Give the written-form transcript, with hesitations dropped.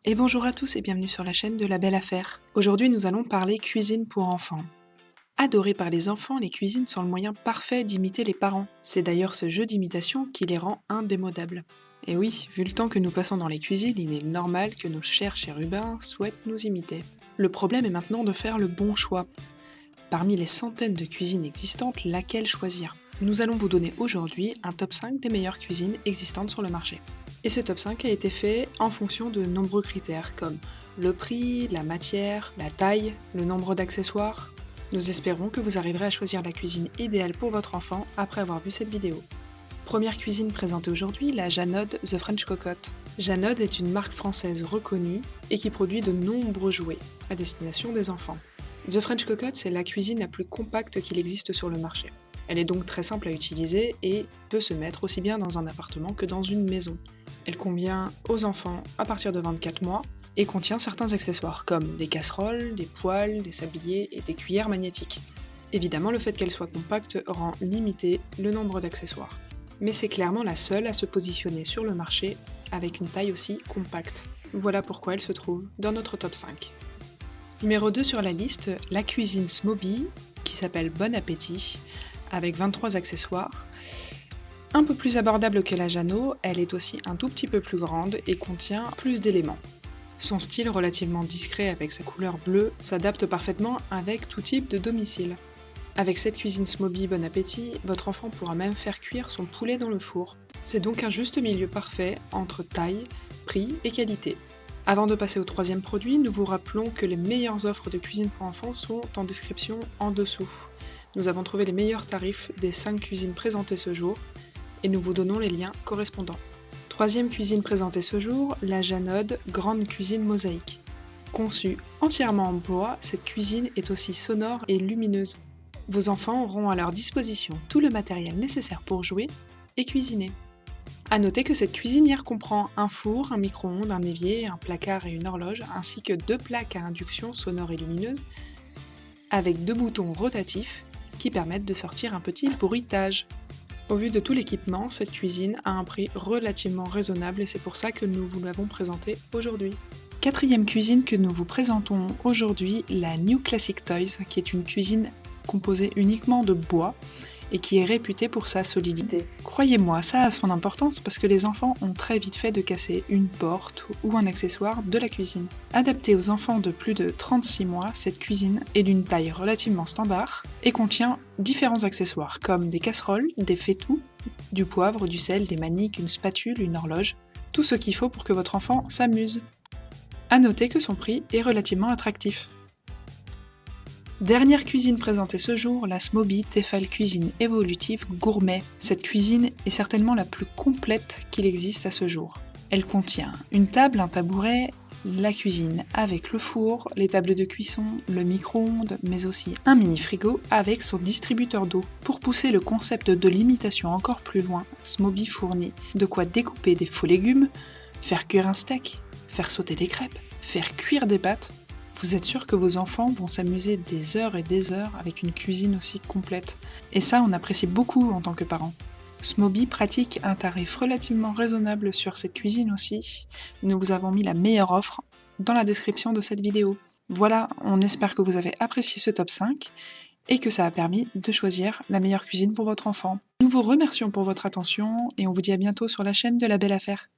Et bonjour à tous et bienvenue sur la chaîne de La Belle Affaire. Aujourd'hui nous allons parler cuisine pour enfants. Adorées par les enfants, les cuisines sont le moyen parfait d'imiter les parents. C'est d'ailleurs ce jeu d'imitation qui les rend indémodables. Et oui, vu le temps que nous passons dans les cuisines, il est normal que nos chers chérubins souhaitent nous imiter. Le problème est maintenant de faire le bon choix. Parmi les centaines de cuisines existantes, laquelle choisir? Nous allons vous donner aujourd'hui un top 5 des meilleures cuisines existantes sur le marché. Et ce top 5 a été fait en fonction de nombreux critères comme le prix, la matière, la taille, le nombre d'accessoires. Nous espérons que vous arriverez à choisir la cuisine idéale pour votre enfant après avoir vu cette vidéo. Première cuisine présentée aujourd'hui, la Janod The French Cocotte. Janod est une marque française reconnue et qui produit de nombreux jouets à destination des enfants. The French Cocotte, c'est la cuisine la plus compacte qu'il existe sur le marché. Elle est donc très simple à utiliser et peut se mettre aussi bien dans un appartement que dans une maison. Elle convient aux enfants à partir de 24 mois et contient certains accessoires comme des casseroles, des poêles, des sabliers et des cuillères magnétiques. Évidemment, le fait qu'elle soit compacte rend limité le nombre d'accessoires. Mais c'est clairement la seule à se positionner sur le marché avec une taille aussi compacte. Voilà pourquoi elle se trouve dans notre top 5. Numéro 2 sur la liste, la cuisine Smoby, qui s'appelle Bon Appétit, avec 23 accessoires. Un peu plus abordable que la Janod, elle est aussi un tout petit peu plus grande et contient plus d'éléments. Son style relativement discret avec sa couleur bleue s'adapte parfaitement avec tout type de domicile. Avec cette cuisine Smoby Bon Appétit, votre enfant pourra même faire cuire son poulet dans le four. C'est donc un juste milieu parfait entre taille, prix et qualité. Avant de passer au troisième produit, nous vous rappelons que les meilleures offres de cuisine pour enfants sont en description en dessous. Nous avons trouvé les meilleurs tarifs des 5 cuisines présentées ce jour et nous vous donnons les liens correspondants. Troisième cuisine présentée ce jour, la Janod Grande Cuisine Mosaïque. Conçue entièrement en bois, cette cuisine est aussi sonore et lumineuse. Vos enfants auront à leur disposition tout le matériel nécessaire pour jouer et cuisiner. A noter que cette cuisinière comprend un four, un micro-ondes, un évier, un placard et une horloge, ainsi que 2 plaques à induction sonore et lumineuse, avec 2 boutons rotatifs qui permettent de sortir un petit bruitage. Au vu de tout l'équipement, cette cuisine a un prix relativement raisonnable et c'est pour ça que nous vous l'avons présentée aujourd'hui. Quatrième cuisine que nous vous présentons aujourd'hui, la New Classic Toys, qui est une cuisine composée uniquement de bois et qui est réputée pour sa solidité. Croyez-moi, ça a son importance parce que les enfants ont très vite fait de casser une porte ou un accessoire de la cuisine. Adaptée aux enfants de plus de 36 mois, cette cuisine est d'une taille relativement standard et contient différents accessoires comme des casseroles, des fétous, du poivre, du sel, des maniques, une spatule, une horloge, tout ce qu'il faut pour que votre enfant s'amuse. A noter que son prix est relativement attractif. Dernière cuisine présentée ce jour, la Smoby Tefal Cuisine Évolutive Gourmet. Cette cuisine est certainement la plus complète qu'il existe à ce jour. Elle contient une table, un tabouret, la cuisine avec le four, les tables de cuisson, le micro-ondes, mais aussi un mini-frigo avec son distributeur d'eau. Pour pousser le concept de l'imitation encore plus loin, Smoby fournit de quoi découper des faux légumes, faire cuire un steak, faire sauter des crêpes, faire cuire des pâtes. Vous êtes sûr que vos enfants vont s'amuser des heures et des heures avec une cuisine aussi complète. Et ça, on apprécie beaucoup en tant que parents. Smoby pratique un tarif relativement raisonnable sur cette cuisine aussi. Nous vous avons mis la meilleure offre dans la description de cette vidéo. Voilà, on espère que vous avez apprécié ce top 5 et que ça a permis de choisir la meilleure cuisine pour votre enfant. Nous vous remercions pour votre attention et on vous dit à bientôt sur la chaîne de La Belle Affaire.